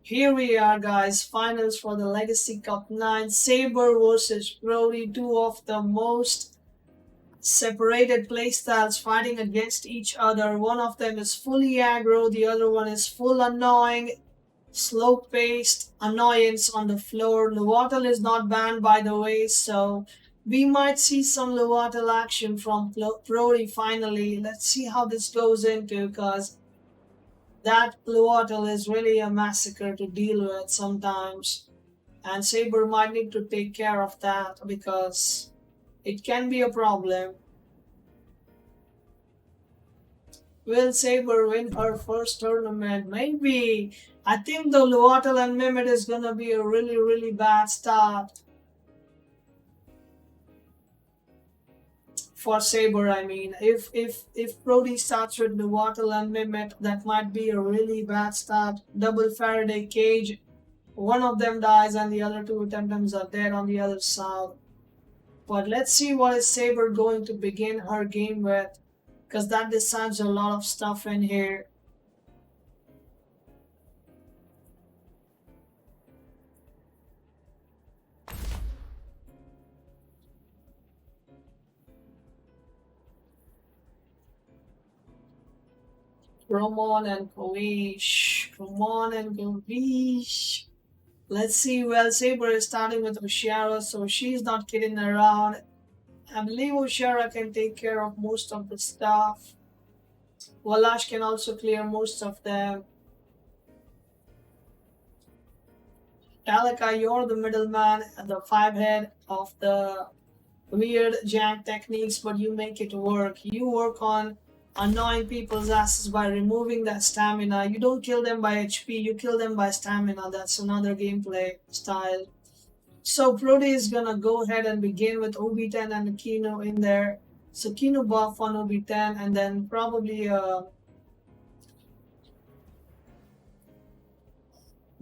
Here we are, guys. Finals for the Legacy Cup 9. Saber versus Prody, two of the most separated playstyles fighting against each other. One of them is fully aggro, the other one is full annoying, slow paced annoyance on the floor. Luatal is not banned, by the way, so we might see some Luatal action from Prody finally. Let's see how this goes into, because that Luatal is really a massacre to deal with sometimes. And Saber might need to take care of that because it can be a problem. Will Saber win her first tournament? Maybe. I think the Luatal and Mehmet is gonna be a really, really bad start for Saber. I mean, if Prody starts with Luatal and Mehmet, that might be a really bad start. Double Faraday cage. One of them dies and the other two TEMTEMs are dead on the other side. But let's see what is Saber going to begin her game with, because that decides a lot of stuff in here. Come on and Kovish. Come on and Kovish. Let's see. Well, Saber is starting with Oshara, so she's not kidding around. I believe Oshara can take care of most of the stuff. Walash can also clear most of them. Talika, you're the middleman, the five head of the weird jank techniques, but you make it work. You work on annoying people's asses by removing that stamina. You don't kill them by HP, you kill them by stamina. That's another gameplay style. So Prody is gonna go ahead and begin with OB10 and Kino in there. So Kino buff on OB10 and then probably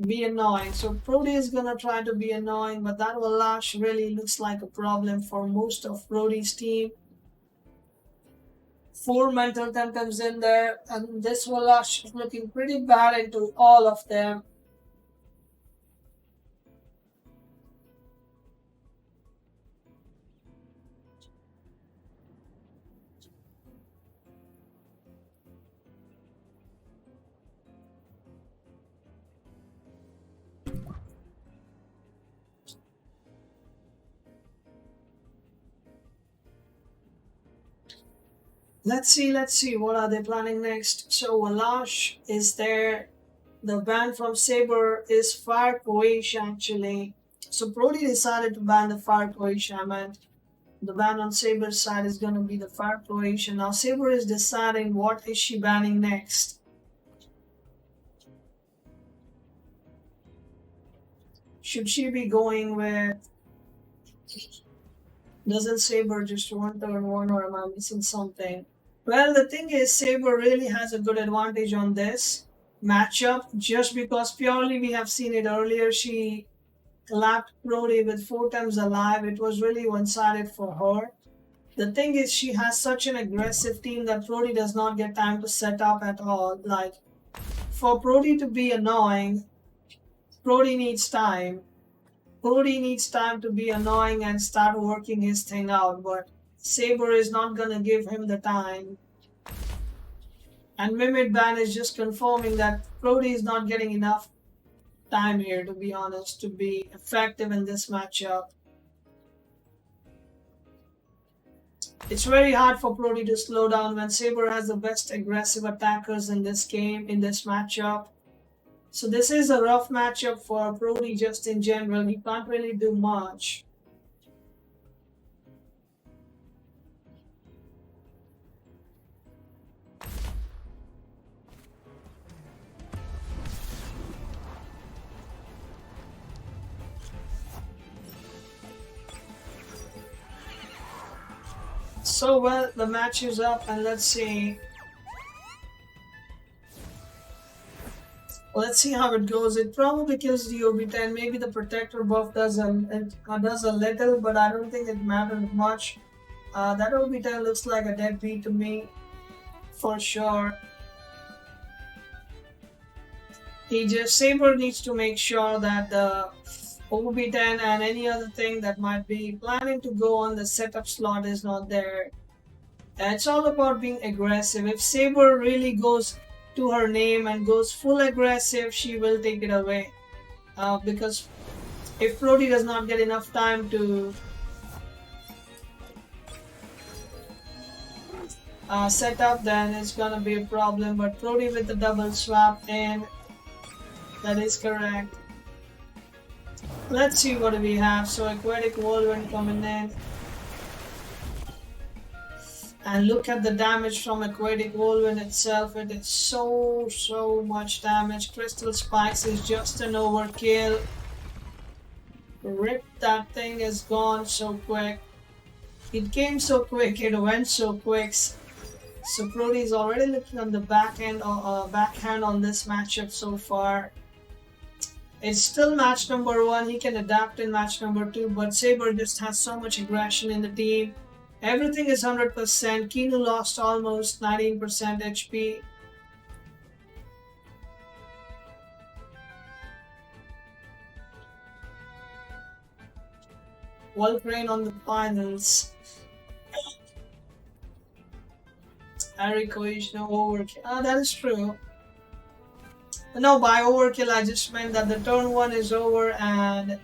be annoying. So Prody is gonna try to be annoying, but that Walash really looks like a problem for most of Prody's team. 4 mental TEMTEMs in there, and this Walash is looking pretty bad into all of them. Let's see, what are they planning next? So Walash is there. The ban from Saber is Fire Croatia actually. So Prody decided to ban the Fire Croatia, and the ban on Saber's side is gonna be the Fire Croatia. Now Saber is deciding what is she banning next. Should she be going with, doesn't Saber just one turn one, or am I missing something? Well, the thing is, Saber really has a good advantage on this matchup just because purely we have seen it earlier. She lapped Prody with 4 times alive. It was really one sided for her. The thing is, she has such an aggressive team that Prody does not get time to set up at all. Like, for Prody to be annoying, Prody needs time. Prody needs time to be annoying and start working his thing out, but Saber is not gonna give him the time. And Mimit Ban is just confirming that Prody is not getting enough time here, to be honest, to be effective in this matchup. It's very hard for Prody to slow down when Saber has the best aggressive attackers in this game, in this matchup. So this is a rough matchup for Prody just in general. He can't really do much. So well, the match is up, and let's see. Let's see how it goes. It probably kills the OB10. Maybe the protector buff does a little, but I don't think it matters much. That OB10 looks like a deadbeat to me, for sure. Saber needs to make sure that the OB10 and any other thing that might be planning to go on the setup slot is not there. It's all about being aggressive. If Saber really goes to her name and goes full aggressive, she will take it away. Because if Prody does not get enough time to set up, then it's gonna be a problem. But Prody with the double swap, and that is correct. Let's see what we have. So Aquatic Whirlwind coming in. And look at the damage from Aquatic Whirlwind itself. It is so much damage. Crystal Spikes is just an overkill. Rip, that thing is gone so quick. It came so quick, it went so quick. So Prody is already looking on the backhand on this matchup so far. It's still match number 1. He can adapt in match number 2, but Saber just has so much aggression in the team. Everything is 100%. Kinu lost almost 19% HP. Wolfrain on the finals. Eriko is no overkill. That is true. No, by overkill I just meant that the turn 1 is over and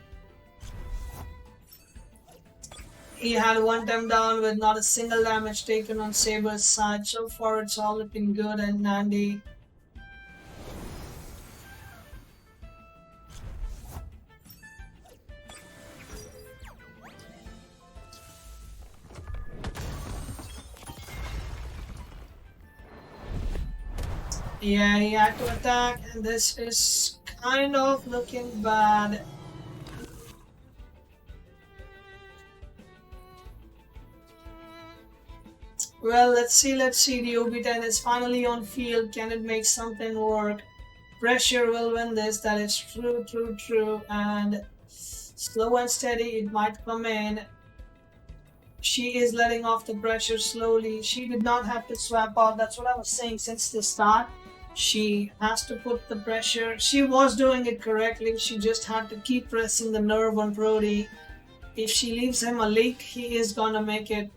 he had one time down with not a single damage taken on Saber's side. So far it's all looking good and Nandi. Yeah, he had to attack, and this is kind of looking bad. Well, let's see. The OB10 is finally on field. Can it make something work? Pressure will win this. That is true. And slow and steady, it might come in. She is letting off the pressure slowly. She did not have to swap out. That's what I was saying since the start. She has to put the pressure. She was doing it correctly. She just had to keep pressing the nerve on Prody. If she leaves him a leak, he is gonna make it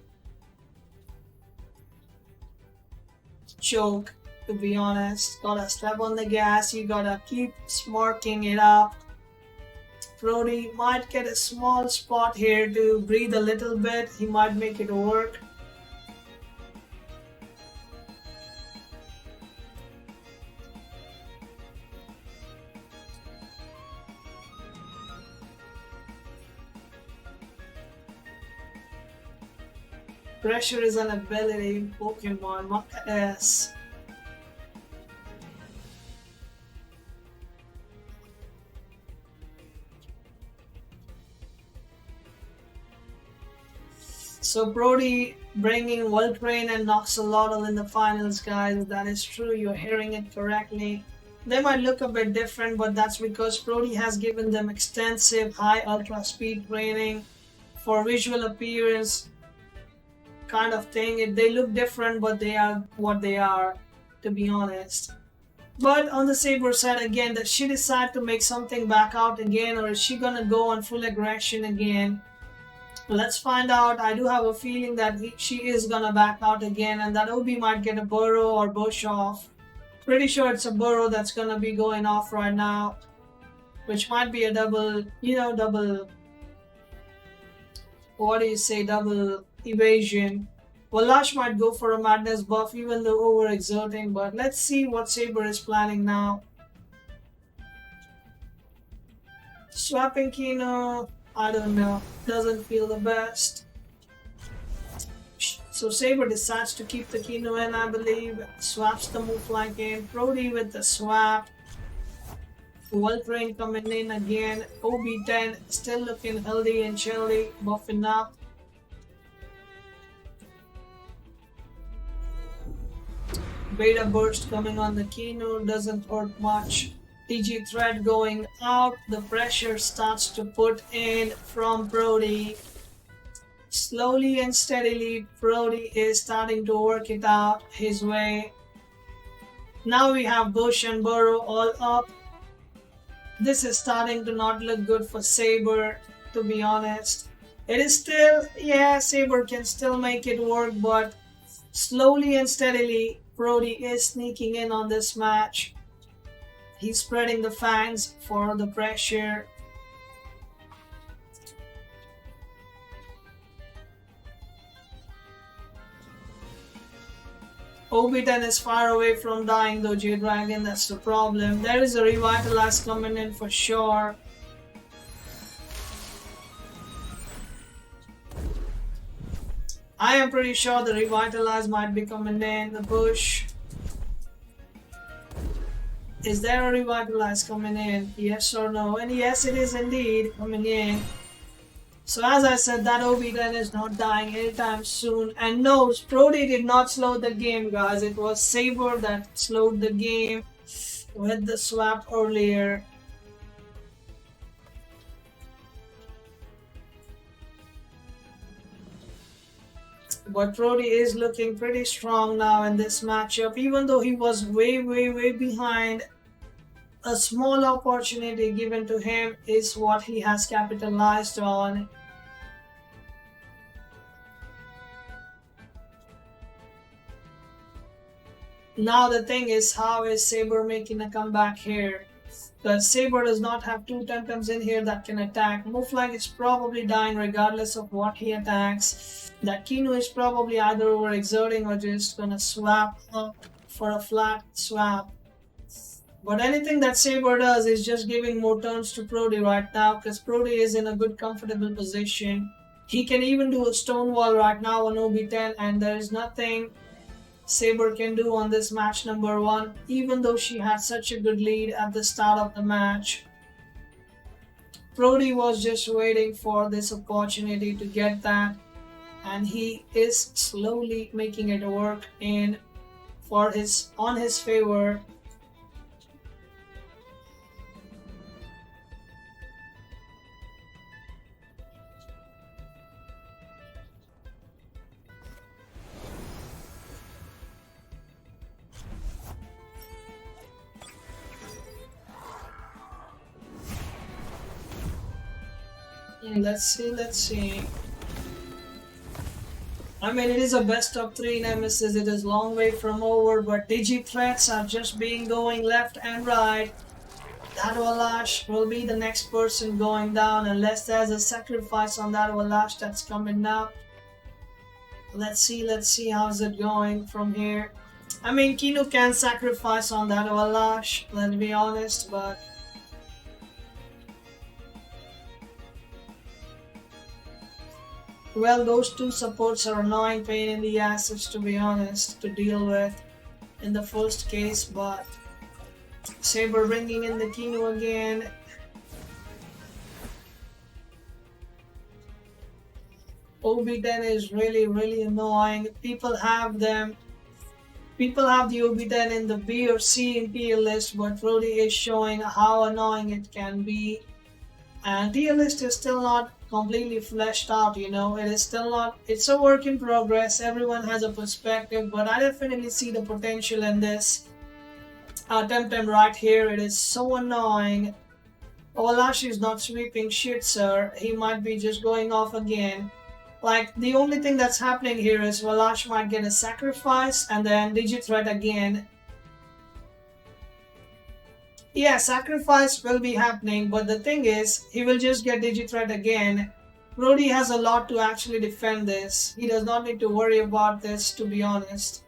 choke, to be honest. Gotta step on the gas. You gotta keep smarking it up. Prody might get a small spot here to breathe a little bit. He might make it work. Pressure is an ability in Pokemon, not S. So Prody bringing Voltrain and Noxolotl in the finals, guys. That is true. You're hearing it correctly. They might look a bit different, but that's because Prody has given them extensive high ultra speed training for visual appearance kind of thing. They look different, but they are what they are, to be honest. But on the Saber side, again, does she decide to make something back out again, or is she gonna go on full aggression again? Let's find out. I do have a feeling that she is gonna back out again, and that Obi might get a burrow or bush off. Pretty sure it's a burrow that's gonna be going off right now, which might be a double, what do you say, double evasion. Valash might go for a madness buff even though overexerting, but let's see what Saber is planning now. Swapping Kino, I don't know, doesn't feel the best. So Saber decides to keep the Kino in, I believe. Swaps the move flank in. Prody with the swap. Voltrain coming in again. OB10 still looking healthy and chilly, buffing up. Beta burst coming on the Kino, doesn't hurt much. TG thread going out, the pressure starts to put in from Prody. Slowly and steadily, Prody is starting to work it out his way. Now we have Bush and Burrow all up. This is starting to not look good for Saber, to be honest. It is still, yeah, Saber can still make it work, but slowly and steadily, Prody is sneaking in on this match. He's spreading the fangs for the pressure. Obi-10 is far away from dying though, J-Dragon, that's the problem. There is a Revitalize coming in for sure. I am pretty sure the Revitalize might be coming in the bush. Is there a Revitalize coming in? Yes or no? And yes, it is indeed coming in. So as I said, that Obi-10 is not dying anytime soon. And no, Prody did not slow the game, guys. It was Saber that slowed the game with the swap earlier. But Prody is looking pretty strong now in this matchup, even though he was way behind. A small opportunity given to him is what he has capitalized on. Now the thing is, how is Saber making a comeback here? Because Saber does not have two TEMTEMs in here that can attack. Muflang is probably dying regardless of what he attacks. That Kinu is probably either overexerting or just gonna swap up for a flat swap. But anything that Saber does is just giving more turns to Prody right now, because Prody is in a good comfortable position. He can even do a stone wall right now on Obi-10, and there is nothing Saber can do on this match number 1, even though she had such a good lead at the start of the match. Prody was just waiting for this opportunity to get that, and he is slowly making it work on his favor. Let's see. I mean, it is a best of 3 nemesis. It is long way from over, but Digi threats are just going left and right. That Walash will be the next person going down unless there's a sacrifice on that Walash that's coming up. Let's see how's it going from here. I mean, Kinu can sacrifice on that Walash, let's be honest, but well, those two supports are annoying pain in the asses, to be honest, to deal with in the first case, but Saber bringing in the Kinu again. Obi-10 is really annoying. People have the Obi-10 in the B or C in tier list, but Prody is showing how annoying it can be. And tier list is still not completely fleshed out, you know. It is still not, it's a work in progress. Everyone has a perspective, but I definitely see the potential in this TEMTEM right here. It is so annoying. Walash is not sweeping shit, sir. He might be just going off again. Like, the only thing that's happening here is Walash might get a sacrifice and then Digithreat again. Yeah, sacrifice will be happening, but the thing is, he will just get Digithreat again. Prody has a lot to actually defend this. He does not need to worry about this, to be honest.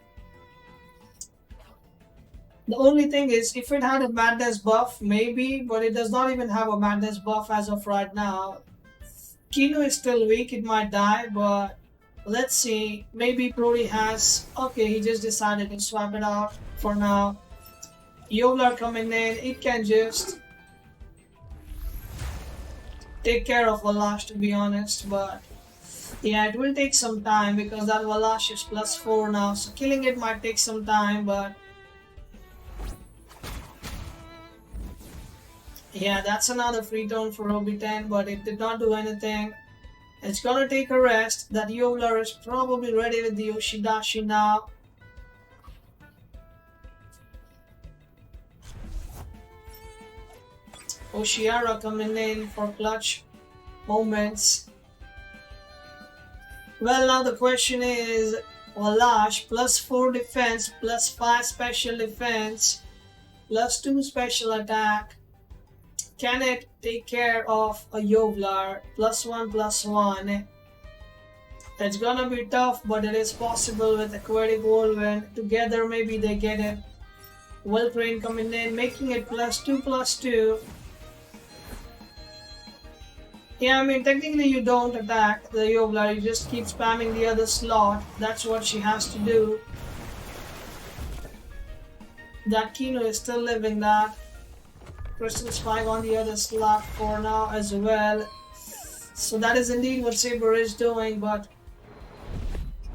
The only thing is, if it had a madness buff, maybe, but it does not even have a madness buff as of right now. Kinu is still weak, it might die, but let's see. Maybe Prody has... Okay, he just decided to swap it out for now. Yoglar coming in, it can just take care of Walash, to be honest, but yeah, it will take some time because that Walash is +4 now, so killing it might take some time, but yeah, that's another free turn for Obi-10, but it did not do anything. It's gonna take a rest. That Yoglar is probably ready with the Yoshidashi now. Oshiara coming in for clutch moments. Well, now the question is, Walash +4 defense, +5 special defense, +2 special attack. Can it take care of a Yovlar? +1/+1. It's gonna be tough, but it is possible with Aquatic Whirlwind. Together, maybe they get it. Well trained coming in, making it +2/+2. Yeah, I mean, technically you don't attack the Yovlar, you just keep spamming the other slot. That's what she has to do. That Kino is still living that. Crystal Spike on the other slot for now as well. So that is indeed what Saber is doing, but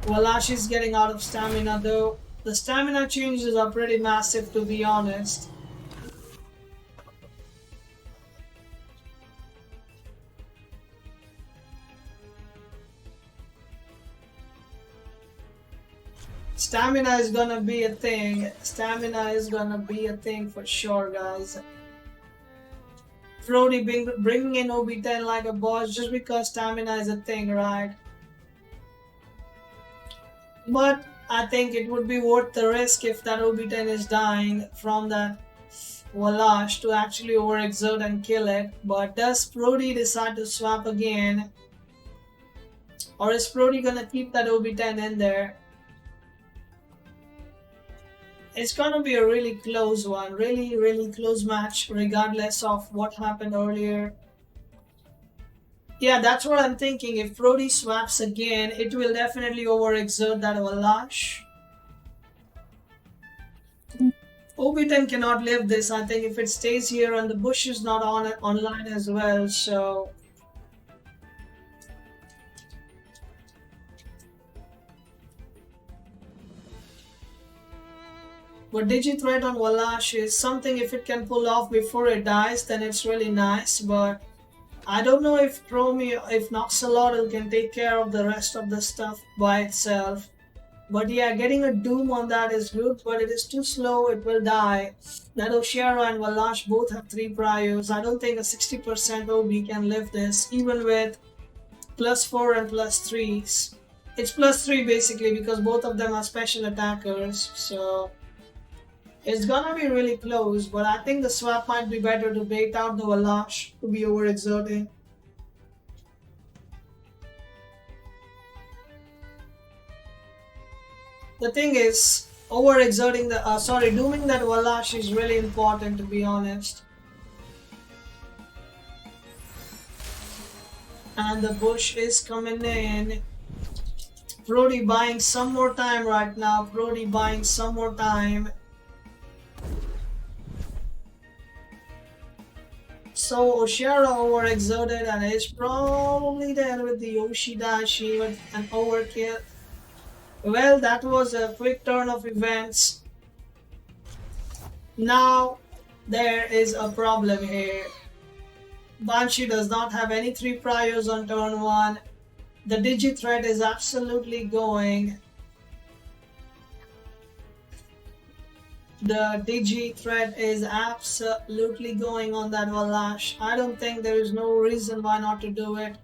Walash is getting out of stamina though. The stamina changes are pretty massive, to be honest. Stamina is gonna be a thing. Stamina is gonna be a thing for sure, guys. Prody bringing in OB10 like a boss just because stamina is a thing, right? But I think it would be worth the risk if that OB10 is dying from that Walash to actually overexert and kill it. But does Prody decide to swap again? Or is Prody gonna keep that OB10 in there? It's gonna be a really close one, really close match regardless of what happened earlier. Yeah, that's what I'm thinking. If Prody swaps again, it will definitely overexert that Walash. OB10 cannot live this, I think, if it stays here, and the bush is not online as well, so... But Digi-Threat on Walash is something, if it can pull off before it dies, then it's really nice, but I don't know if Noxolotl can take care of the rest of the stuff by itself. But yeah, getting a Doom on that is good, but it is too slow, it will die. That Oshiara and Walash both have 3 priors. I don't think a 60% OB can live this, even with +4 and +3s. It's +3 basically because both of them are special attackers, so... It's gonna be really close, but I think the swap might be better to bait out the Walash to be overexerting. The thing is, dooming that Walash is really important, to be honest. And the bush is coming in. Prody buying some more time right now. Prody buying some more time. So Oshiara overexerted and is probably there with the Yoshidashi with an overkill. Well, that was a quick turn of events. Now there is a problem here. Banshee does not have any 3 priors on turn 1. The Digi-Threat is absolutely going. The Digi-Threat is absolutely going on that Walash. I don't think there is no reason why not to do it.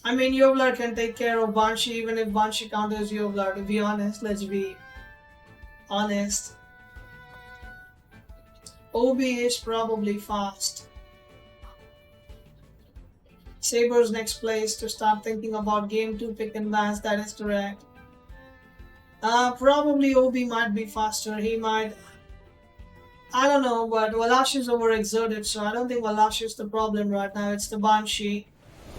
I mean, Yovlar can take care of Banshee even if Banshee counters Yovlar, to be honest. Let's be honest. OB is probably fast. Saber's next place to start thinking about game 2 pick and bans, that is correct. Probably OB might be faster, he might... I don't know, but Walash is overexerted, so I don't think Walash is the problem right now, it's the Banshee.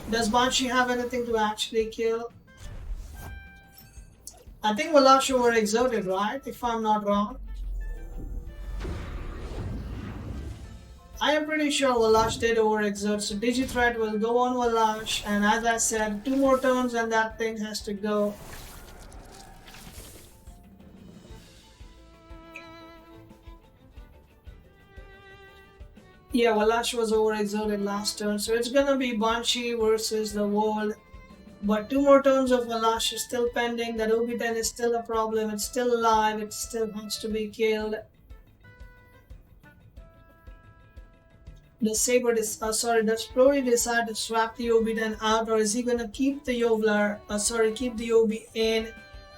Does Banshee have anything to actually kill? I think Walash overexerted, right? If I'm not wrong. I am pretty sure Walash did overexert, so Digi-Threat will go on Walash, and as I said, 2 more turns and that thing has to go. Yeah, Walash was overexerted last turn, so it's gonna be Banshee versus the world. But 2 more turns of Walash is still pending, that OB10 is still a problem, it's still alive, it still has to be killed. Does Prody decide to swap the Obi then out, or is he gonna keep the keep the Obi in,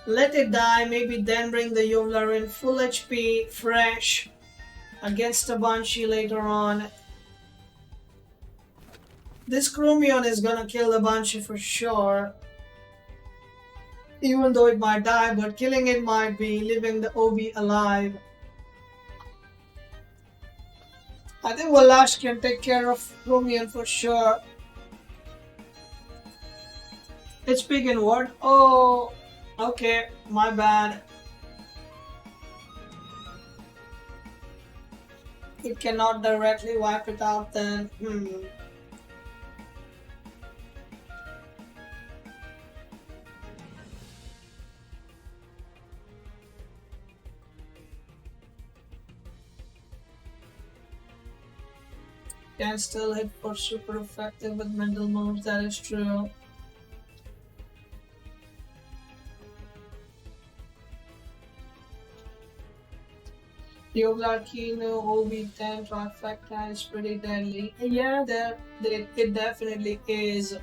let it die, maybe then bring the Yovlar in full HP, fresh, against the Banshee later on. This Chromion is gonna kill the Banshee for sure. Even though it might die, but killing it might be leaving the Obi alive. I think Walash can take care of Chromion for sure. It's big in what? Oh, okay, my bad. It cannot directly wipe it out then. Can still hit for super effective with mental moves, that is true. Yoglar Kino OB10 trifecta is pretty deadly. Yeah, it definitely is.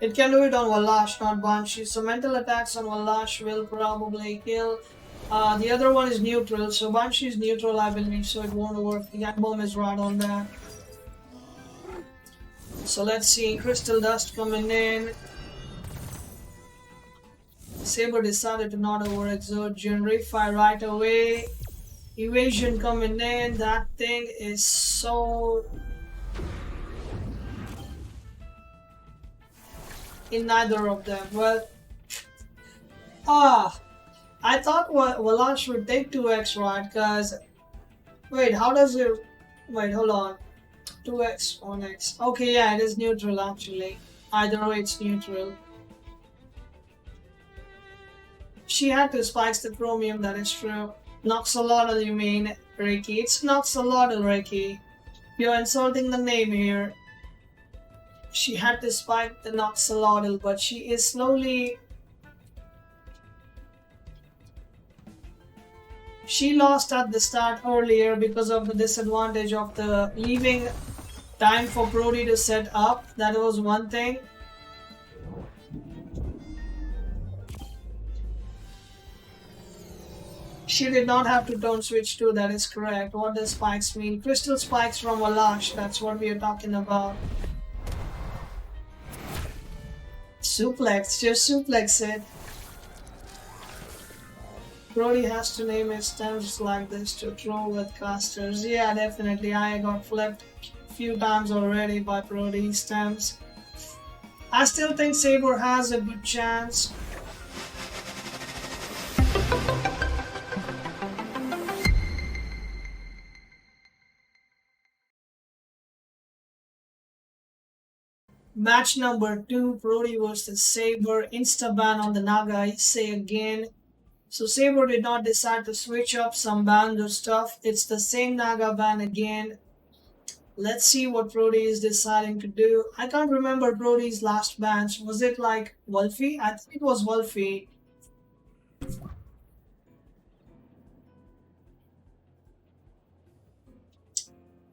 It can do it on Walash, not Banshee. So mental attacks on Walash will probably kill. The other one is neutral, so Banshee is neutral, I believe, so it won't work. The Yak Bomb is right on that. So let's see, Crystal Dust coming in. Saber decided to not overexert. Generify right away. Evasion coming in. That thing is so... in neither of them. Well... I thought Walash would take 2x, right? Because... Wait, how does it... Wait, hold on. 2x, 1x. Okay, yeah, it is neutral actually. Either way, it's neutral. She had to spikes the chromium, that is true. Noxolotl, you mean, Ricky? It's Noxolotl, Ricky. You're insulting the name here. She had to spike the Noxolotl, but she is slowly... She lost at the start earlier because of the disadvantage of the leaving time for Prody to set up. That was one thing. She did not have to turn switch too, that is correct. What does spikes mean? Crystal spikes from Walash, that's what we are talking about. Suplex, just suplex it. Prody has to name his stems like this to throw with casters. Yeah, definitely. I got flipped a few times already by Prody's stems. I still think Saber has a good chance. Match number 2, Prody versus Saber. Insta-ban on the Naga, I say again. So Saber did not decide to switch up some bans or stuff. It's the same Naga ban again. Let's see what Prody is deciding to do. I can't remember Prody's last bans. Was it like Wolfie? I think it was Wolfie.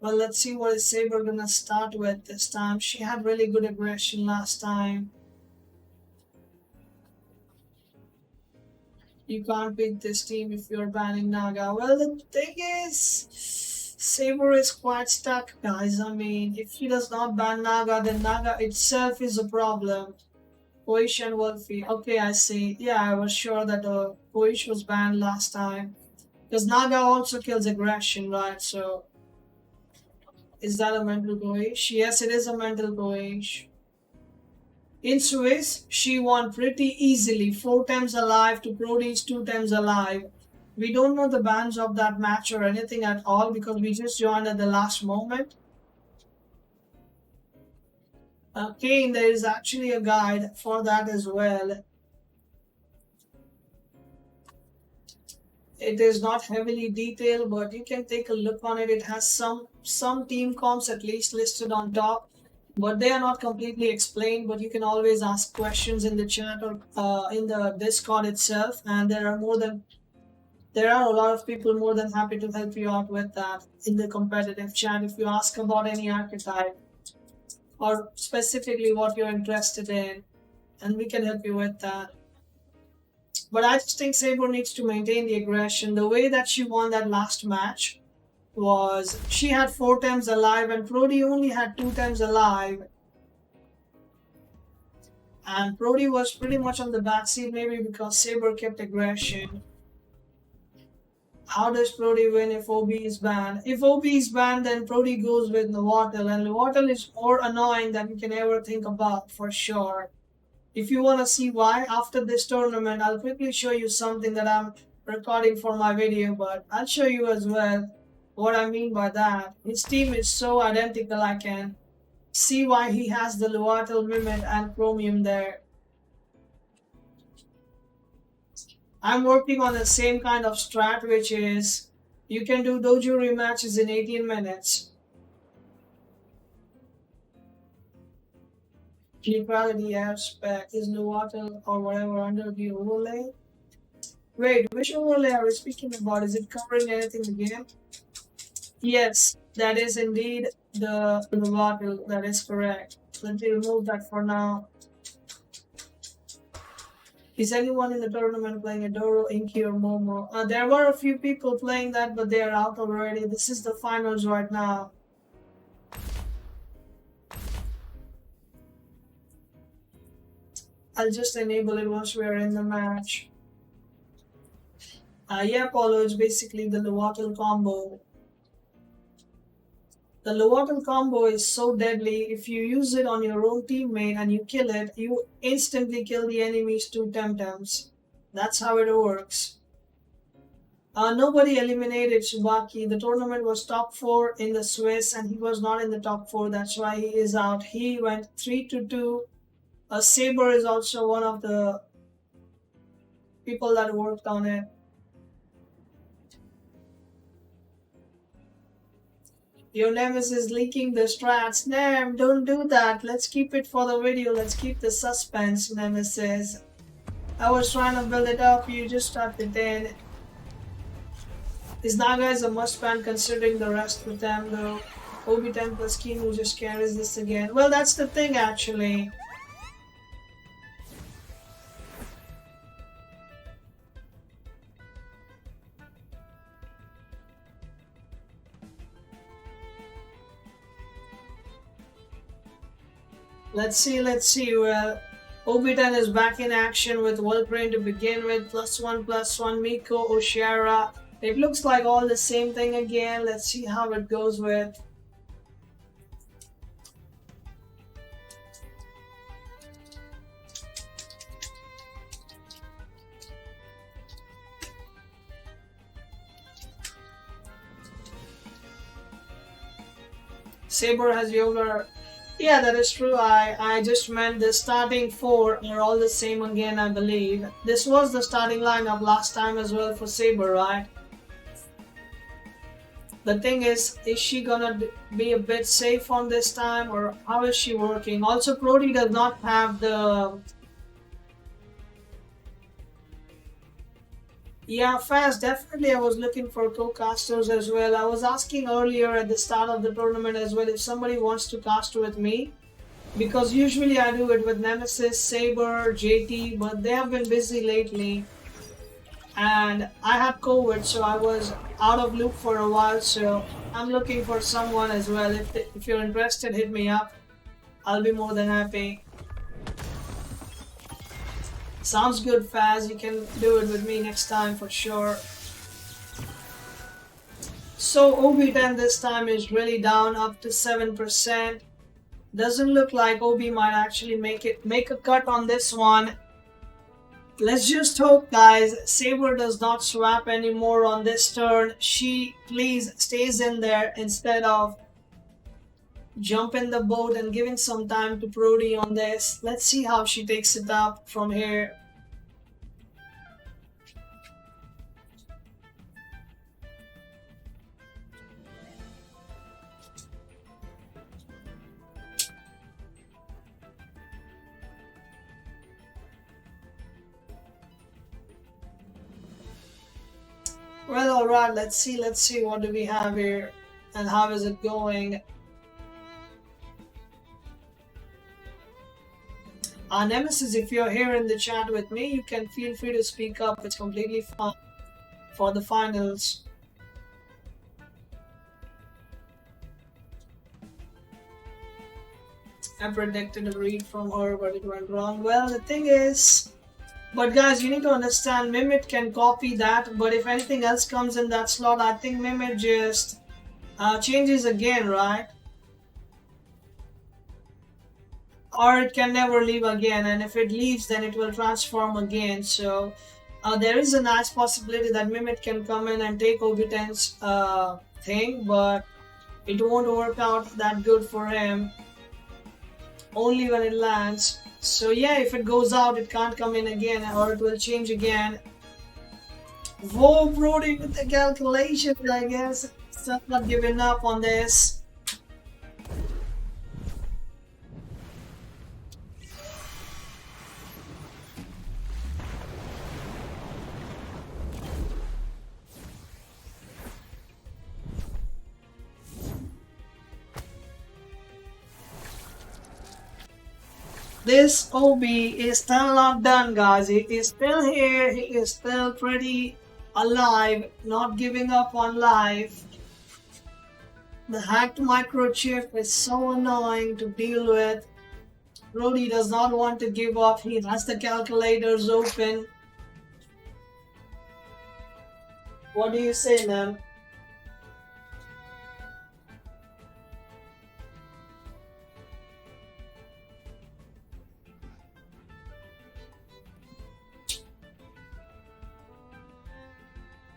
Well, let's see what is Saber gonna start with this time. She had really good aggression last time. You can't beat this team if you're banning Naga. Well, the thing is, Saber is quite stuck, guys. I mean, if he does not ban Naga, then Naga itself is a problem. Koish and Wolfie. Okay, I see. Yeah, I was sure that Koish was banned last time. Because Naga also kills aggression, right? So, is that a mental Koish? Yes, it is a mental Koish. In Swiss, she won pretty easily, 4 times alive to Prody's 2 times alive. We don't know the bans of that match or anything at all because we just joined at the last moment. Kane, there is actually a guide for that as well. It is not heavily detailed, but you can take a look on it. It has some team comps at least listed on top. but they are not completely explained. But you can always ask questions in the chat or in the Discord itself, and there are a lot of people more than happy to help you out with that in the competitive chat if you ask about any archetype or specifically what you're interested in, and we can help you with that. But I just think Saber needs to maintain the aggression. The way that she won that last match was she had 4 times alive and Prody only had 2 times alive. And Prody was pretty much on the backseat, maybe because Saber kept aggression. How does Prody win if OB is banned? If OB is banned, then Prody goes with Novotel, and Novotel is more annoying than you can ever think about, for sure. If you want to see why, after this tournament, I'll quickly show you something that I'm recording for my video, but I'll show you as well what I mean by that. His team is so identical, I can see why he has the Novotel Mimit and Chromium there. I'm working on the same kind of strat, which is you can do dojo rematches in 18 minutes. Neutrality aspect is Novotel or whatever under the overlay. Wait, which overlay are we speaking about? Is it covering anything again? Yes, that is indeed the Novotel. That is correct. Let me remove that for now. Is anyone in the tournament playing Adoro, Inky, or Momo? There were a few people playing that, but they are out already. This is the finals right now. I'll just enable it once we are in the match. Yeah, Paulo, it's basically the Novotel combo. The Novotel combo is so deadly. If you use it on your own teammate and you kill it, you instantly kill the enemy's 2 Temtems. That's how it works. Nobody eliminated Subaki. The tournament was top 4 in the Swiss and he was not in the top 4. That's why he is out. He went 3-2. Saber is also one of the people that worked on it. Your nemesis is leaking the strats. Nem, don't do that. Let's keep it for the video. Let's keep the suspense, nemesis. I was trying to build it up. You just tucked it in. This Naga is a must ban considering the rest of them though. OB10 plus Kinu just carries this again. Well, that's the thing actually. Let's see. Well, OB10 is back in action with Wolfrain to begin with. +1/+1 Miko, Oshara. It looks like all the same thing again. Let's see how it goes with. Saber has yoga. Yeah, that is true. I just meant the starting 4 are all the same again, I believe. This was the starting lineup last time as well for Saber, right? The thing is she gonna be a bit safe on this time or how is she working? Also, Prody does not have the... Yeah, fast. Definitely I was looking for co-casters as well. I was asking earlier at the start of the tournament as well if somebody wants to cast with me. Because usually I do it with Nemesis, Saber, JT, but they have been busy lately. And I had COVID, so I was out of loop for a while, so I'm looking for someone as well. If you're interested, hit me up. I'll be more than happy. Sounds good, Faz. You can do it with me next time for sure. So OB10 this time is really down up to 7%. Doesn't look like OB might actually make a cut on this one. Let's just hope, guys, Saber does not swap anymore on this turn. She please stays in there instead of jumping the boat and giving some time to Prody on this. Let's see how she takes it up from here. Well, alright, let's see what do we have here and how is it going. Nemesis, if you're here in the chat with me, you can feel free to speak up. It's completely fine for the finals. I predicted a read from her, but it went wrong. Well, the thing is, but guys, you need to understand, Mimit can copy that, but if anything else comes in that slot, I think Mimit just changes again, right? Or it can never leave again, and if it leaves, then it will transform again. So there is a nice possibility that Mimit can come in and take Obiten's thing, but it won't work out that good for him. Only when it lands. So yeah, if it goes out, it can't come in again, or it will change again. Whoa, Brody with the calculation, I guess. Still not giving up on this. This OB is still not done, guys. He is still here. He is still pretty alive, not giving up on life. The hacked microchip is so annoying to deal with. Brody does not want to give up. He has the calculators open. What do you say, ma'am?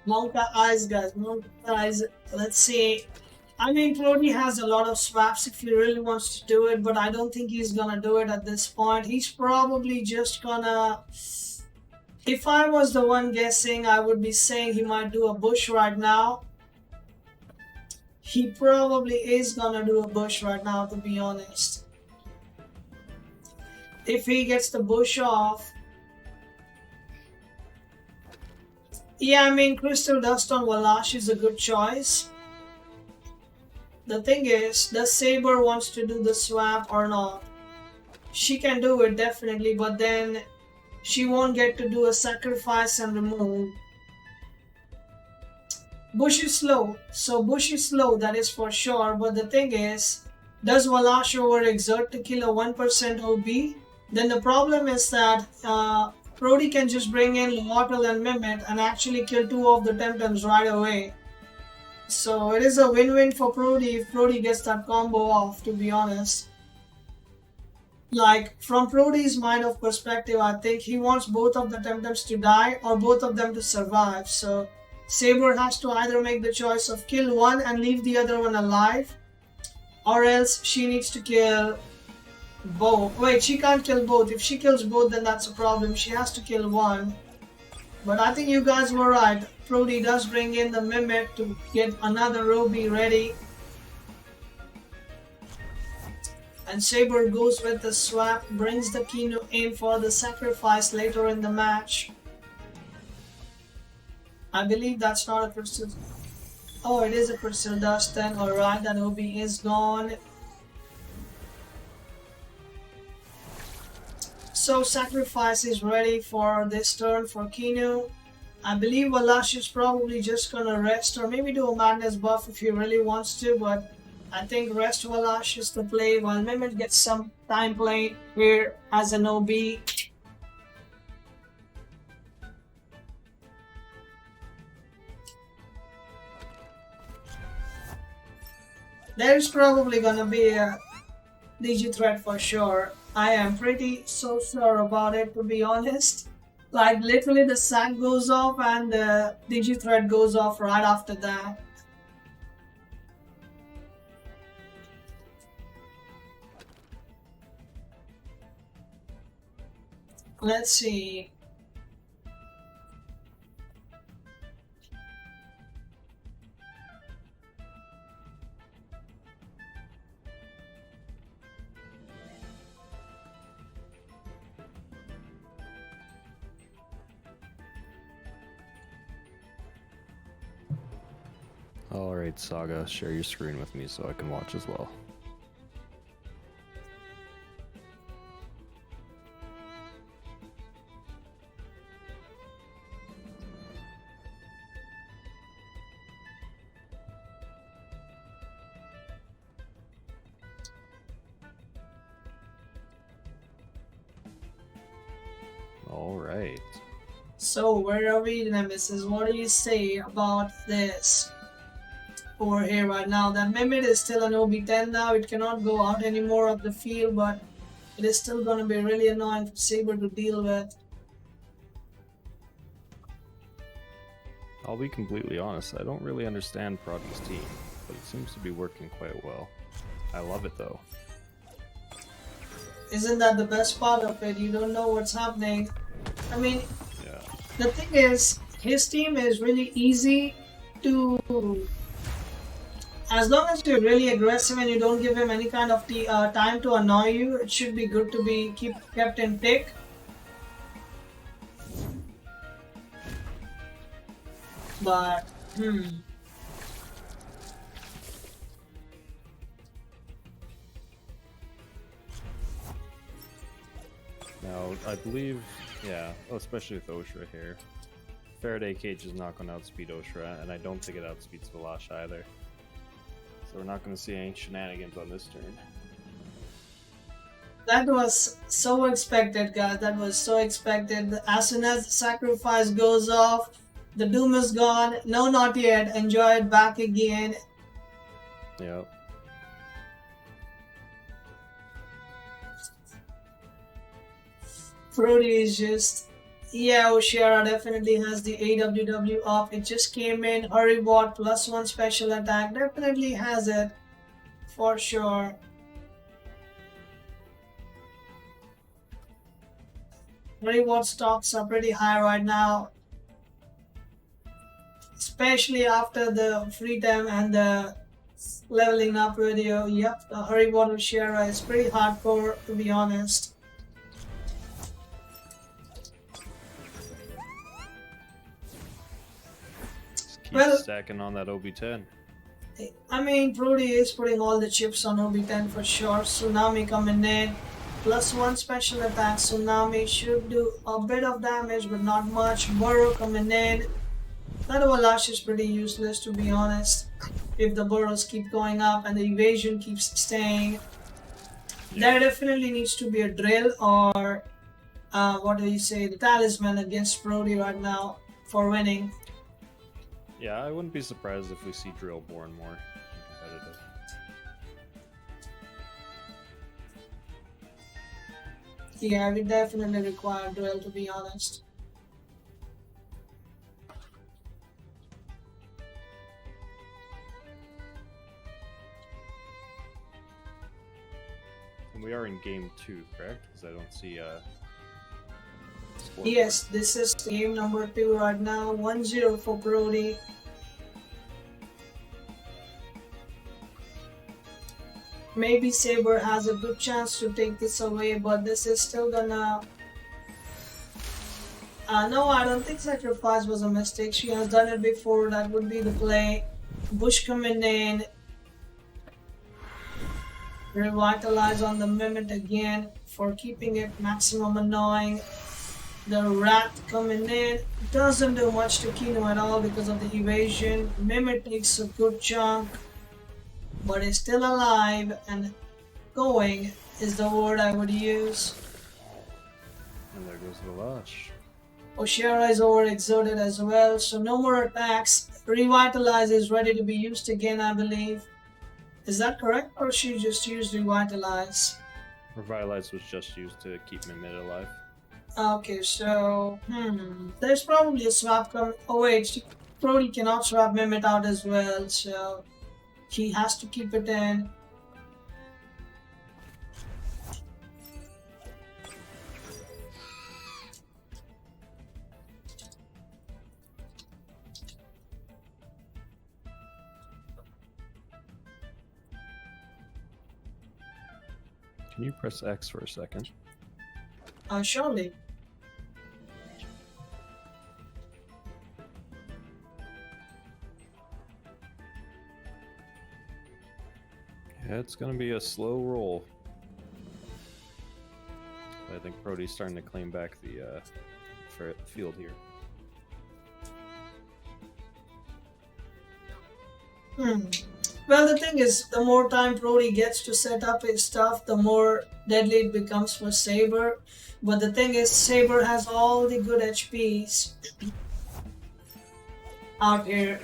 Monka eyes, guys. Monka eyes. Let's see. I mean, Prody has a lot of swaps if he really wants to do it, but I don't think he's gonna do it at this point. He's probably just gonna. If I was the one guessing, I would be saying he might do a bush right now. He probably is gonna do a bush right now, to be honest. If he gets the bush off. Yeah, I mean, Crystal Dust on Walash is a good choice. The thing is, does Saber wants to do the swap or not? She can do it definitely, but then she won't get to do a sacrifice and remove. Bush is slow, so Bush is slow, that is for sure. But the thing is, does Walash overexert to kill a 1% OB? Then the problem is that Prody can just bring in Lowatel and Mimit and actually kill two of the TEMTEMs right away. So it is a win-win for Prody if Prody gets that combo off, to be honest. Like, from Prody's mind of perspective, I think he wants both of the TEMTEMs to die or both of them to survive. So Saber has to either make the choice of kill one and leave the other one alive, or else she needs to kill both. Wait, she can't kill both. If she kills both, then that's a problem. She has to kill one. But I think you guys were right. Prody does bring in the Mimit to get another Ruby ready. And Saber goes with the swap, brings the Kino in for the sacrifice later in the match. I believe that's not a crystal. Oh, it is a crystal dust then. Alright, that Obi is gone. So sacrifice is ready for this turn for Kino. I believe Walash is probably just gonna rest or maybe do a madness buff if he really wants to, but I think rest Walash is the play while Mimit gets some time playing here as an OB. There's probably gonna be a Digi threat for sure. I am pretty so sure about it, to be honest. Like literally the sack goes off and the Digi threat goes off right after that. Let's see. Alright, Saga, share your screen with me so I can watch as well. Alright. So where are we, Nemesis? What do you say about this over here right now? That Mimit is still an OB10 now. It cannot go out anymore of the field, but it is still going to be really annoying for Saber to deal with. I'll be completely honest, I don't really understand Prody's team, but it seems to be working quite well. I love it though. Isn't that the best part of it? You don't know what's happening. I mean, Yeah. the thing is, his team is really easy to... As long as you're really aggressive and you don't give him any kind of time to annoy you, it should be good to be kept in tick. But, Now, I believe, yeah, especially with Oshra here, Faraday Cage is not going to outspeed Oshra, and I don't think it outspeeds Valash either. So we're not going to see any shenanigans on this turn. That was so expected, guys. That was so expected. As soon as the sacrifice goes off, the doom is gone. No, not yet. Enjoy it back again. Yep. Prody is just... Yeah, Oshara definitely has the AWW up. It just came in. Hurry Bot +1 special attack. Definitely has it. For sure. Hurry Bot stocks are pretty high right now. Especially after the free time and the leveling up video. Yep, the Hurry Bot Oshara is pretty hardcore, to be honest. Keep stacking on that OB10. I mean, Prody is putting all the chips on OB10 for sure. Tsunami coming in. +1 special attack. Tsunami should do a bit of damage, but not much. Burrow coming in. That Valash is pretty useless, to be honest. If the burrows keep going up and the evasion keeps staying. There definitely needs to be a drill or, what do you say, the talisman against Prody right now for winning. Yeah, I wouldn't be surprised if we see Drillborn more competitive. Yeah, we definitely require drill, to be honest. And we are in game 2, correct? Because I don't see scoreboard. Yes, this is game number 2 right now. 1-0 for Prody. Maybe Saber has a good chance to take this away, but this is still gonna... no, I don't think sacrifice was a mistake. She has done it before. That would be the play. Bush coming in. Revitalize on the Mimit again for keeping it maximum annoying. The Rat coming in. Doesn't do much to Kino at all because of the evasion. Mimit takes a good chunk, but is still alive and going is the word I would use. And there goes Valash. Oshara is overexerted as well, so no more attacks. Revitalize is ready to be used again, I believe. Is that correct, or she just used Revitalize? Revitalize was just used to keep Mimit alive. Okay, so there's probably a swap coming. Oh wait, Prody cannot swap Mimit out as well, so he has to keep it in. Can you press X for a second? Surely. Yeah, it's gonna be a slow roll. I think Prody's starting to claim back the field here. Well, the thing is, the more time Prody gets to set up his stuff, the more deadly it becomes for Saber. But the thing is, Saber has all the good HPs out here.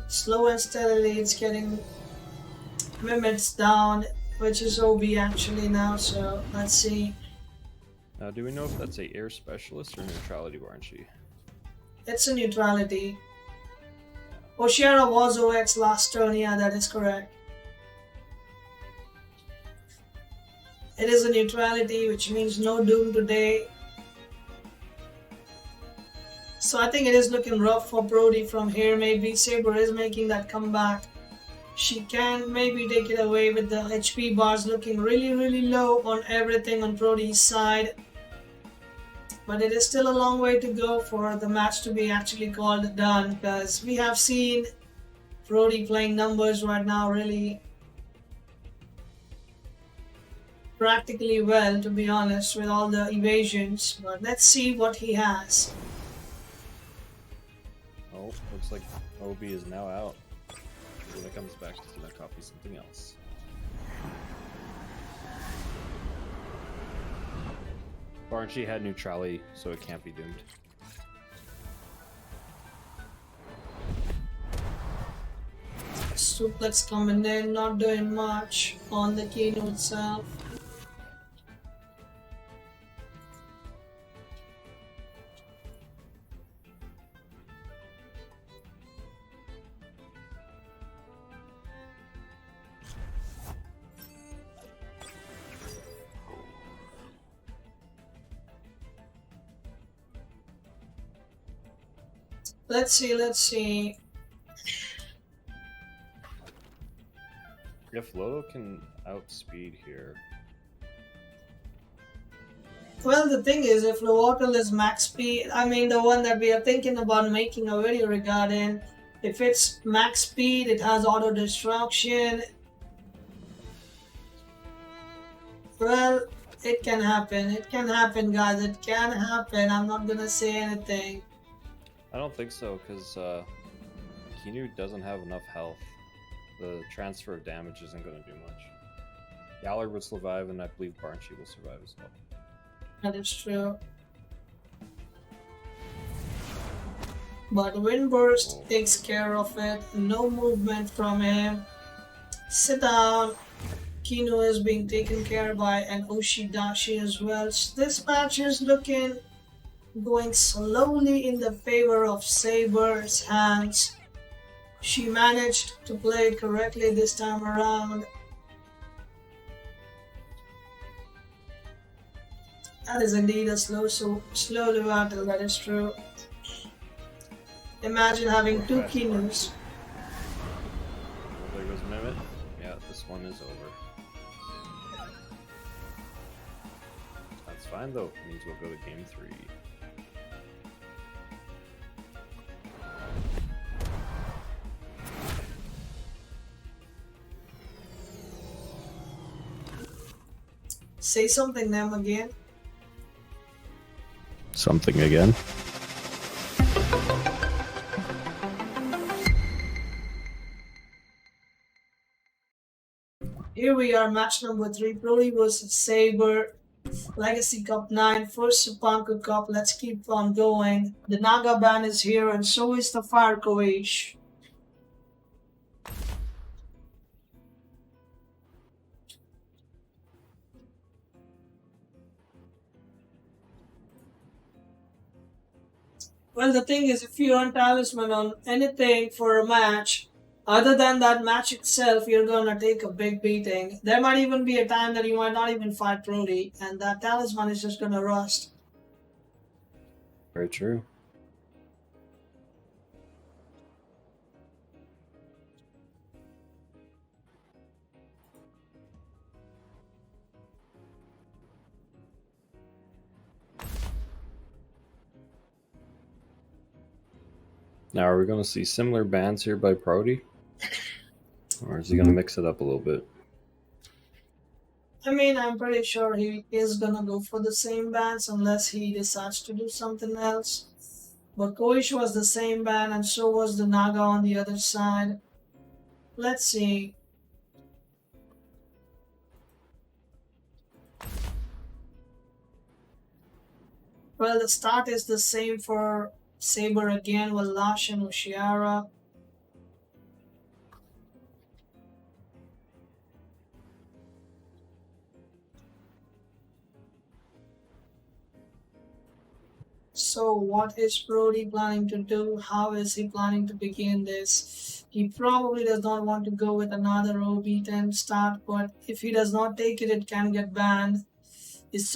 Slow and steadily, it's getting limits down, which is OB actually now. So let's see. Now, do we know if that's a air specialist or neutrality warranty? It's a neutrality. Oshira was OX last turn, yeah, that is correct. It is a neutrality, which means no doom today. So I think it is looking rough for Prody from here. Maybe Saber is making that comeback. She can maybe take it away with the HP bars looking really low on everything on Prody's side. But it is still a long way to go for the match to be actually called done, because we have seen Prody playing numbers right now really practically well, to be honest, with all the evasions. But let's see what he has. Oh, looks like OB is now out. When it comes back, he's gonna copy something else. Barnshee had neutrality, so it can't be doomed. Suplex coming in, not doing much on the Kino itself. Let's see. If Loto can outspeed here. Well, the thing is, if Lowatel is max speed, I mean the one that we are thinking about making a video regarding, if it's max speed, it has auto destruction. Well, it can happen. It can happen, guys. It can happen. I'm not gonna say anything. I don't think so, because Kinu doesn't have enough health. The transfer of damage isn't going to do much. Yaller will survive, and I believe Barnshee will survive as well. That is true. But Windburst takes care of it. No movement from him. Sit down. Kino is being taken care by an Oshidashi as well. This match is going slowly in the favor of Saber's hands. She managed to play correctly this time around. That is indeed a slow battle, that is true. Imagine having two Kinos. There goes Mehmet. Yeah, this one is over. That's fine though, it means we'll go to game 3. Say something, them again. Something again. Here we are, match number 3, Prody vs Saber, Legacy Cup 9, first Supanku Cup. Let's keep on going. The Naga band is here, and so is the Fire Koish. Well, the thing is, if you earn talisman on anything for a match, other than that match itself, you're gonna take a big beating. There might even be a time that you might not even fight Prody, and that talisman is just gonna rust. Very true. Now, are we going to see similar bans here by Prody? Or is he going to mix it up a little bit? I mean, I'm pretty sure he is gonna go for the same bands unless he decides to do something else. But Koish was the same band, and so was the Naga on the other side. Let's see. Well, the start is the same for Saber again with Lash and Ushiara. So, what is Brody planning to do? How is he planning to begin this? He probably does not want to go with another OB10 start, but if he does not take it, it can get banned. Is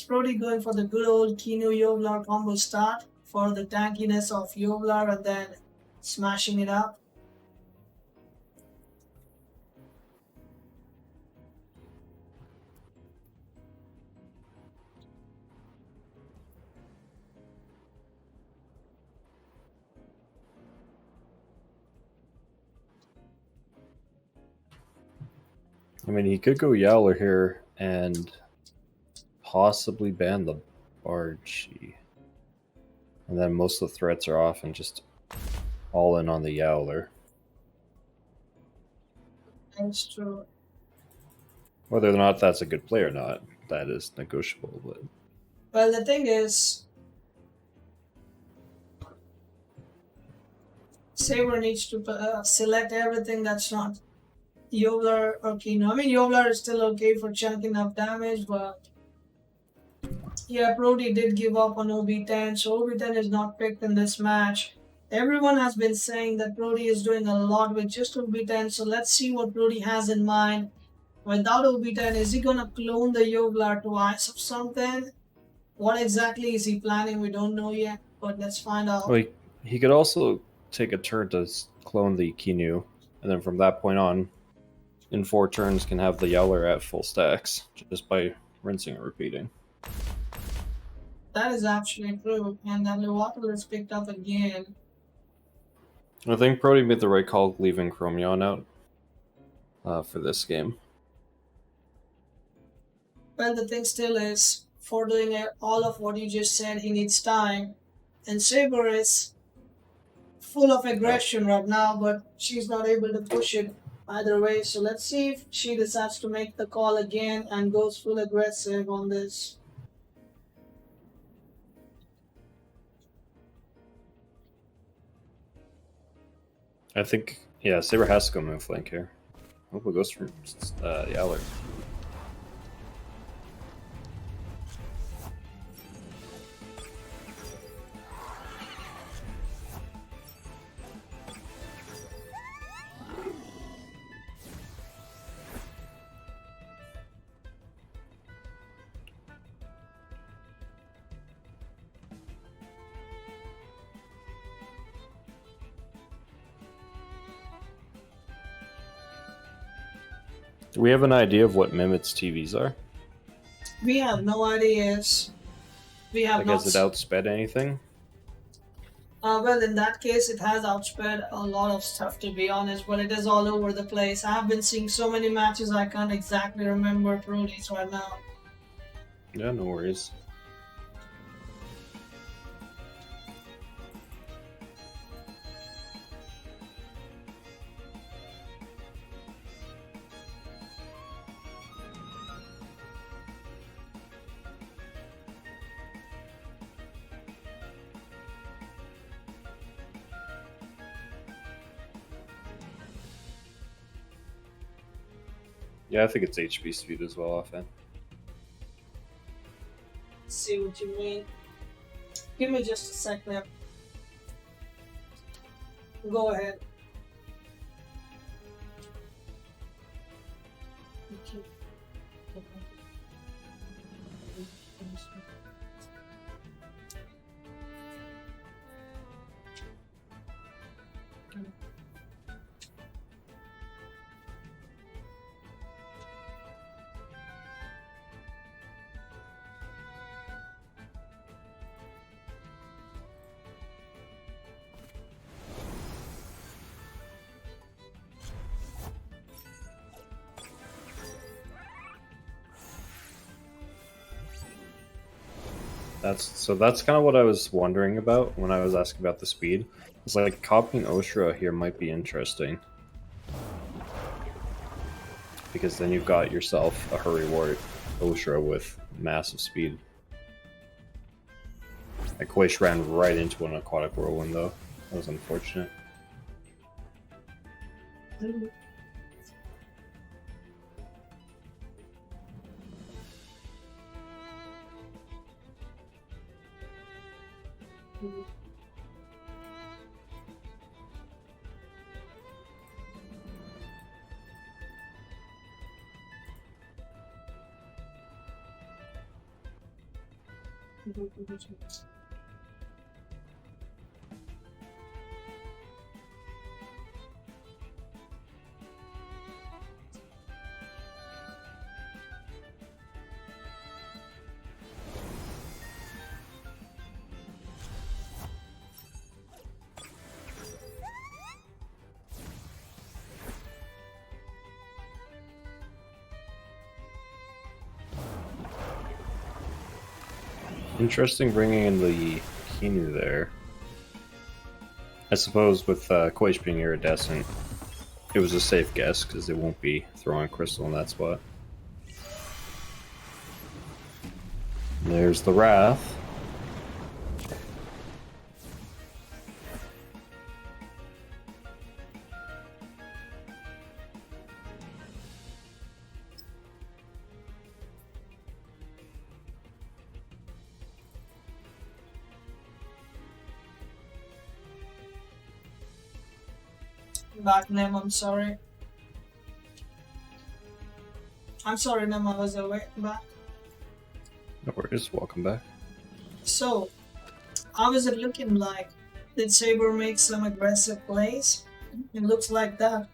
Brody going for the good old Kinu Yovlar combo start for the tankiness of Yovlar and then smashing it up? I mean, he could go Yowler here and possibly ban the Barchi. And then most of the threats are off and just all in on the Yowler. That's true. Whether or not that's a good play or not, that is negotiable. But Well, the thing is, Saber needs to select everything that's not Yovlar or Kino. I mean, Yovlar is still okay for chunking up damage, but yeah, Prody did give up on OB10, so OB10 is not picked in this match. Everyone has been saying that Prody is doing a lot with just OB10, so let's see what Prody has in mind. Without OB10, is he gonna clone the Yoglar to ice or something? What exactly is he planning? We don't know yet, but let's find out. well, he could also take a turn to clone the Kinu, and then from that point on, in 4 turns, can have the Yowler at full stacks just by rinsing and repeating. That is actually true, and then the water is picked up again. I think Prody made the right call leaving Chromion out for this game. Well, the thing still is, for doing all of what you just said, he needs time. And Saber is full of aggression right now, but she's not able to push it either way. So let's see if she decides to make the call again and goes full aggressive on this. I think, yeah, Saber has to go move flank here. Hope it goes for Yowler. Do we have an idea of what Mimic's TVs are? We have no ideas. We have Like, not. has it outsped anything? Well, in that case, it has outsped a lot of stuff, to be honest, but it is all over the place. I have been seeing so many matches, I can't exactly remember Proteus right now. Yeah, no worries. Yeah, I think it's HP speed as well, often. See what you mean. Give me just a second. Go ahead. That's kind of what I was wondering about when I was asking about the speed. It's like copying Oshra here might be interesting. Because then you've got yourself a hurry ward Oshra with massive speed. Like Koish ran right into an aquatic whirlwind though. That was unfortunate. Interesting bringing in the Kinu there. I suppose with Koish being iridescent, it was a safe guess because they won't be throwing crystal in that spot. There's the Wrath. Back, Nem, I'm sorry. I'm sorry, Nem, I was away. Back. No worries, welcome back. So, how is it looking like? Did Saber make some aggressive plays? It looks like that.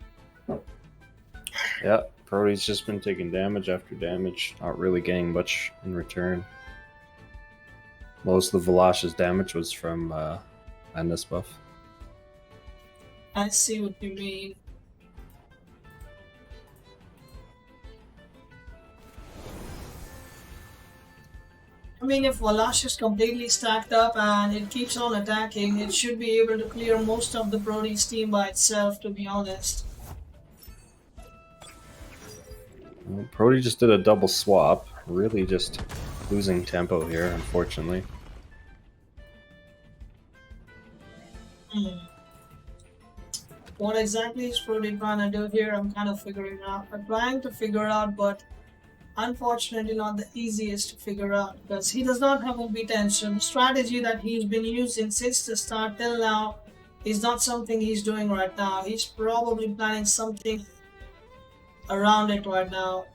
Yeah, Prody's just been taking damage after damage, not really getting much in return. Most of the Velash's damage was from Madness buff. I see what you mean. I mean, if Valash is completely stacked up and it keeps on attacking, it should be able to clear most of the Prody's team by itself, to be honest. Well, Prody just did a double swap, really just losing tempo here, unfortunately. What exactly is Prody trying to do here? I'm kind of figuring out. I'm trying to figure out, but unfortunately not the easiest to figure out because he does not have a retention. The strategy that he's been using since the start till now is not something he's doing right now. He's probably planning something around it right now.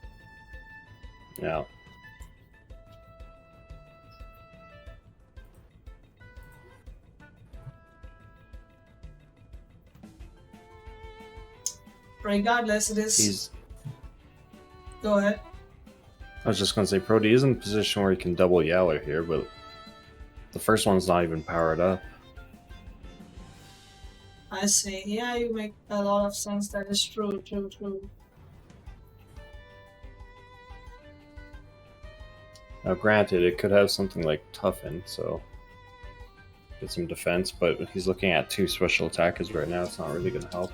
Yeah. Regardless, it is. Go ahead. I was just going to say, Prody is in a position where he can double Yaller here, but the first one's not even powered up. I see. Yeah, you make a lot of sense. That is true. Now, granted, it could have something like Toughen, so get some defense, but he's looking at 2 special attackers right now. It's not really going to help.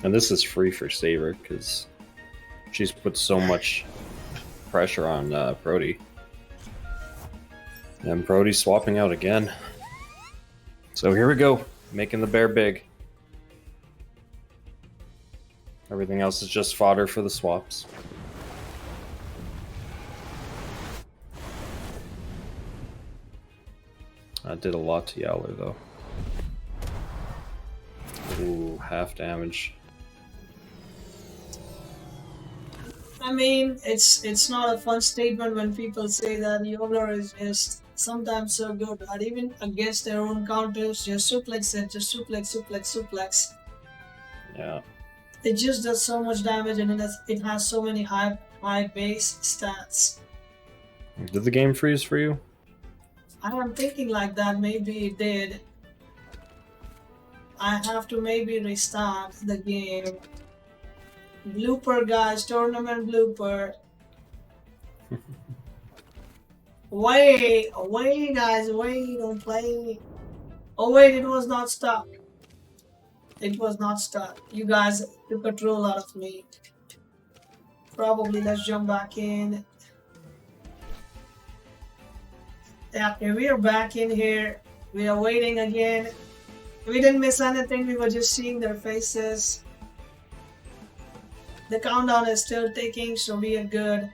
And this is free for Saber because she's put so much pressure on Prody. And Prody's swapping out again. So here we go, making the bear big. Everything else is just fodder for the swaps. That did a lot to Yowler though. Ooh, half damage. I mean, it's not a fun statement when people say that Yoler is just sometimes so good, but even against their own counters, just suplex it, just suplex. Yeah. It just does so much damage, and it has so many high base stats. Did the game freeze for you? I am thinking like that. Maybe it did. I have to maybe restart the game. Blooper, guys, tournament blooper. Wait, guys, wait, don't play. Oh, wait, it was not stuck. It was not stuck. You guys took a troll out of me. Probably let's jump back in. Yeah, okay, we are back in here. We are waiting again. We didn't miss anything, we were just seeing their faces. The countdown is still ticking, so we are good.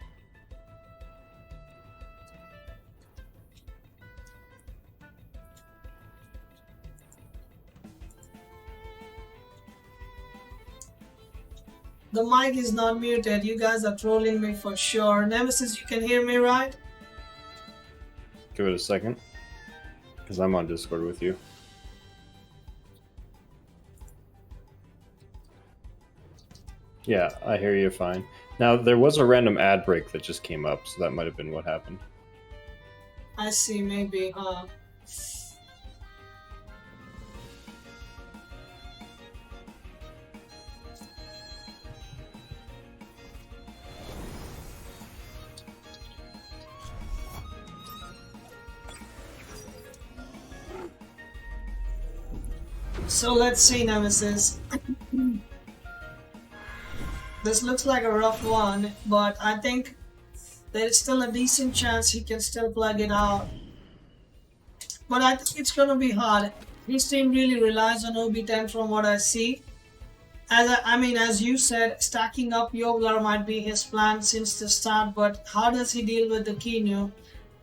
The mic is not muted. You guys are trolling me for sure. Nemesis, you can hear me, right? Give it a second, because I'm on Discord with you. Yeah, I hear you fine. Now, there was a random ad break that just came up, so that might have been what happened. I see, maybe, huh? So let's see, Nemesis. This looks like a rough one, but I think there is still a decent chance he can still plug it out. But I think it's gonna be hard. His team really relies on OB10 from what I see. As you said, stacking up Yoglar might be his plan since the start, but how does he deal with the Kinu?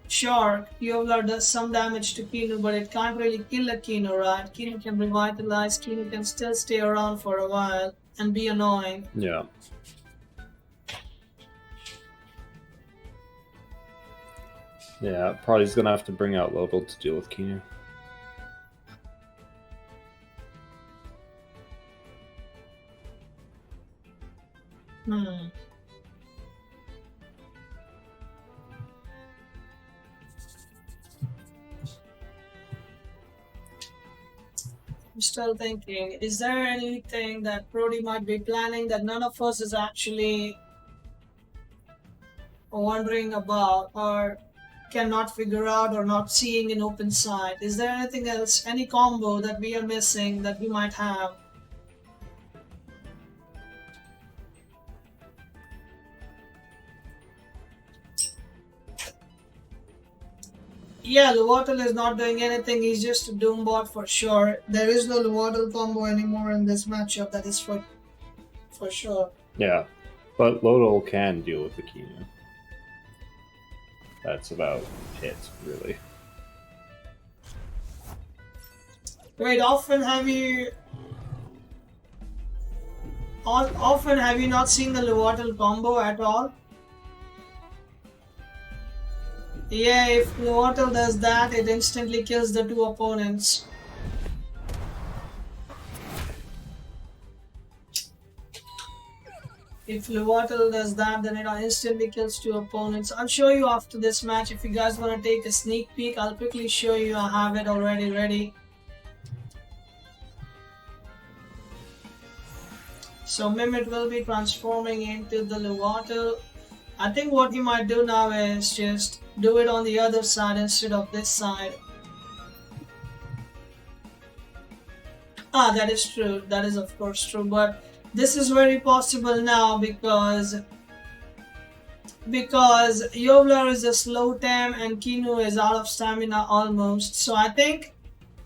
Sure, Yoglar does some damage to Kinu, but it can't really kill a Kinu, right? Kinu can revitalize, Kinu can still stay around for a while and be annoying. Yeah. Yeah, Prody's gonna have to bring out Lodal to deal with Kinu. I'm still thinking, is there anything that Prody might be planning that none of us is actually wondering about or cannot figure out or not seeing in open sight? Is there anything else, any combo that we are missing that we might have? Yeah, Luwatel is not doing anything, he's just a Doom bot for sure. There is no Luwatel combo anymore in this matchup, that is for sure. Yeah, but Lodal can deal with the Kinu. That's about it, really. Wait, often have you not seen the Luwatel combo at all? Yeah, if Luwatel does that, it instantly kills the two opponents. If Luwatel does that, then it instantly kills two opponents. I'll show you after this match. If you guys want to take a sneak peek, I'll quickly show you. I have it already ready. So Mimit will be transforming into the Luwatel. I think what he might do now is just do it on the other side instead of this side. That is true. That is of course true. But this is very possible now because Yovlar is a slow tem and Kinu is out of stamina almost. So I think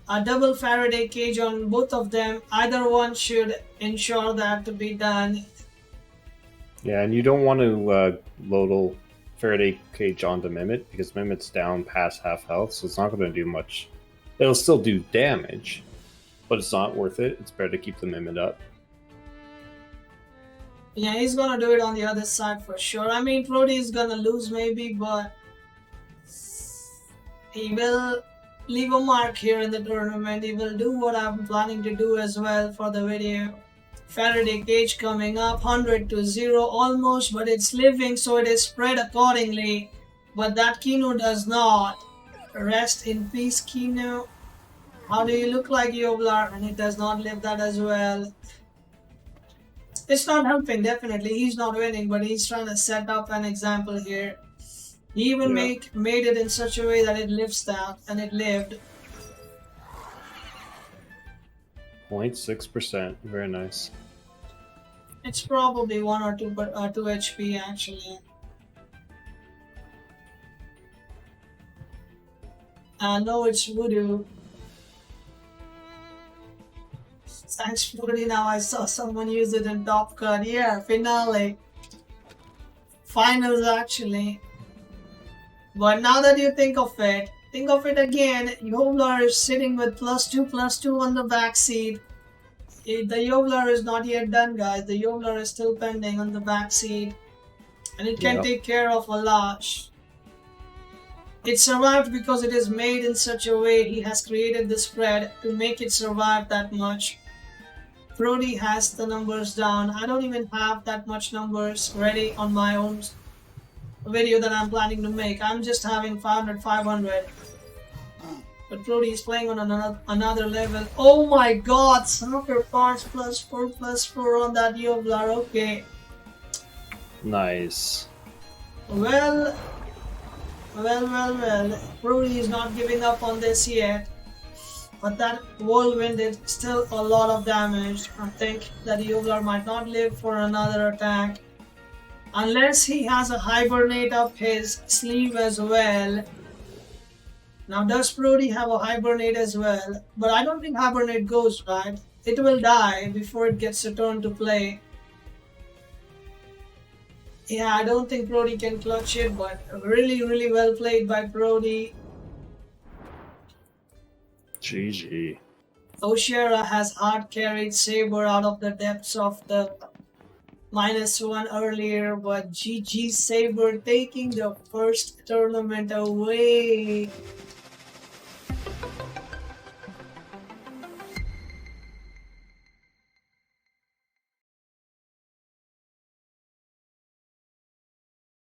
a double Faraday cage on both of them, either one should ensure that to be done. Yeah, and you don't want to Lodal Faraday cage onto Mimit because Mimit's down past half health, so it's not going to do much. It'll still do damage, but it's not worth it. It's better to keep the Mimit up. Yeah, he's gonna do it on the other side for sure. I mean, Prody is gonna lose maybe, but he will leave a mark here in the tournament. He will do what I'm planning to do as well for the video. Faraday cage coming up, 100 to 0 almost, but it's living, so it is spread accordingly. But that Kinu does not. Rest in peace, Kinu. How do you look like Yoblar? And he does not live that as well. It's not helping, definitely. He's not winning, but he's trying to set up an example here. He even made it in such a way that it lives that, and it lived. 0.6%. Very nice. It's probably 1 or 2, 2 HP actually. No, it's Voodoo. Thanks, Prody. Now I saw someone use it in Top Cut. Yeah, finale. Finals actually. But now that you think of it again. Yoblar is sitting with +2/+2 on the back seat. The Yoblar is not yet done, guys. The Yoblar is still pending on the back seat. And it can take care of a lot. It survived because it is made in such a way. He has created the spread to make it survive that much. Prody has the numbers down. I don't even have that much numbers ready on my own video that I'm planning to make. I'm just having 500, 500. But Prody is playing on another level. Oh my god! Saber parts +4/+4 on that Yoblar. Okay. Nice. Well. Prody is not giving up on this yet. But that whirlwind is still a lot of damage. I think that Yoblar might not live for another attack. Unless he has a hibernate up his sleeve as well. Now does Prody have a hibernate as well? But I don't think hibernate goes, right? It will die before it gets a turn to play. Yeah, I don't think Prody can clutch it, but really well played by Prody. GG. Oshera has hard carried Saber out of the depths of the -1 earlier, but GG Saber taking the first tournament away.